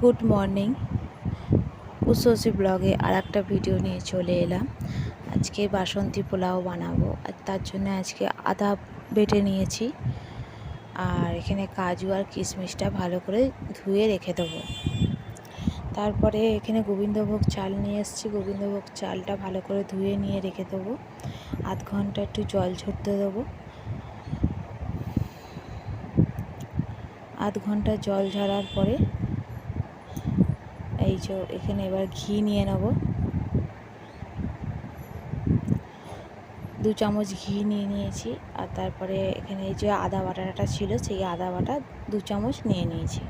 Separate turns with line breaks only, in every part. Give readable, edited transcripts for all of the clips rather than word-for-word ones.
Good morning. Ushasi ব্লগে আর একটা video নিয়ে চলে এলাম। আজকে বাসন্তী পোলাও বানাবো, আর তার জন্য আজকে আদা বেটে নিয়েছি, আর এখানে কাজু আর কিশমিশটা ভালো করে ধুয়ে রেখে দেবো। তারপরে এখানে গোবিন্দভোগ চাল নিয়ে এসেছি, গোবিন্দভোগ চালটা ভালো করে ধুয়ে নিয়ে রেখে দেবো। আধ ঘন্টা একটু জল ঝরতে দেবো। আধ ঘন্টা জল ঝরার পরে এই যে এখানে এবার ঘি নিয়ে নেব। 2 চামচ ঘি নিয়ে নিয়েছি, আর তারপরে এখানে এই যে আদা বাটাটা ছিল সেই আদা বাটা 2 চামচ নিয়ে নিয়েছি,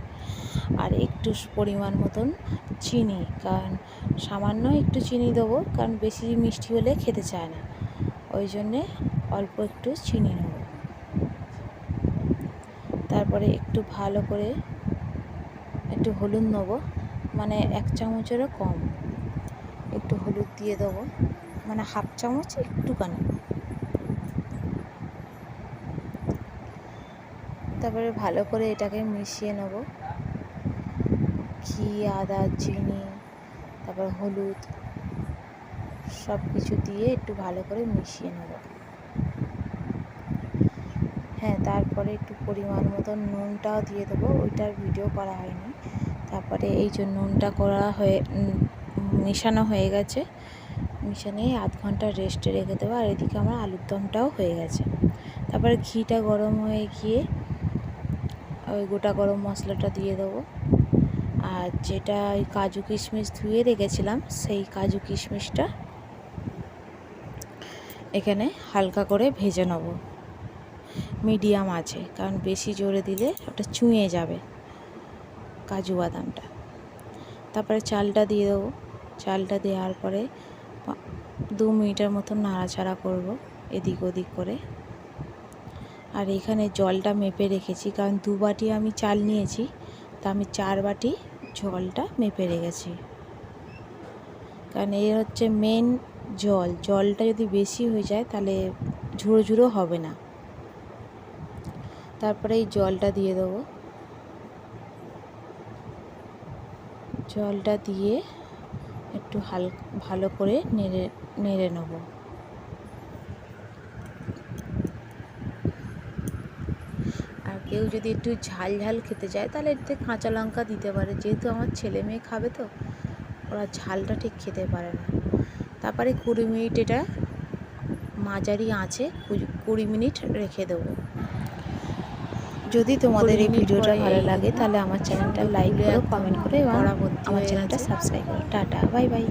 আর একটু পরিমাণ মতন চিনি, কারণ সামান্য একটু চিনি দেবো, কারণ বেশি মিষ্টি হলে খেতে চায় না, ওই জন্যে অল্প একটু চিনি নেব। তারপরে একটু ভালো করে একটু হলুদ নেব, মানে 1 চামচেরও কম একটু হলুদ দিয়ে দেবো, মানে হাফ চামচ একটুখানি। তারপরে ভালো করে এটাকে মিশিয়ে নেব। ঘি, আদা, চিনি, তারপর হলুদ সব কিছু দিয়ে একটু ভালো করে মিশিয়ে নেব। হ্যাঁ, তারপরে একটু পরিমাণ মতন নুনটাও দিয়ে দেবো, ওইটার ভিডিও করা হয়নি। তারপরে এই যে নুনটা মেশানো হয়ে গেছে, মিশিয়ে আধ ঘন্টা রেস্টে রেখে দেবো। আর এদিকে আমার আলুর দমটাও হয়ে গেছে। তারপরে ঘিটা গরম হয়ে গিয়ে ওই গোটা গরম মশলাটা দিয়ে দেবো, আর যেটা ওই কাজু কিশমিশ ধুয়ে রেখেছিলাম সেই কাজু কিশমিশটা এখানে হালকা করে ভেজে নেব মিডিয়াম আছে, কারণ বেশি জোরে দিলে ওটা চুঁয়ে যাবে কাজু বাদামটা। তারপরে চালটা দিয়ে দেবো। চালটা দেওয়ার পরে 2 মিনিটের মতন নাড়াচাড়া করব এদিক ওদিক করে। আর এখানে জলটা মেপে রেখেছি, কারণ 2 বাটি আমি চাল নিয়েছি, তা আমি 4 বাটি জলটা মেপে রেখেছি, কারণ এর হচ্ছে মেন জলটা যদি বেশি হয়ে যায় তাহলে ঝুড়ো ঝুড়ো হবে না। তারপরে এই জলটা দিয়ে দেবো। জলটা দিয়ে একটু ভালো করে নেড়ে নেব। আর কেউ যদি একটু ঝাল ঝাল খেতে চায় তাহলে এতে কাঁচা লঙ্কা দিতে পারে, যেহেতু আমার ছেলে মেয়ে খাবে তো ওরা ঝালটা ঠিক খেতে পারে না। তারপরে 20 মিনিট এটা মাঝারি আঁচে 20 মিনিট রেখে দেবো। যদি তোমাদের এই ভিডিওটা ভালো লাগে তাহলে আমার চ্যানেলটা লাইক করো, কমেন্ট করো এবং আমার চ্যানেলটা সাবস্ক্রাইব করো। Tata, bye bye.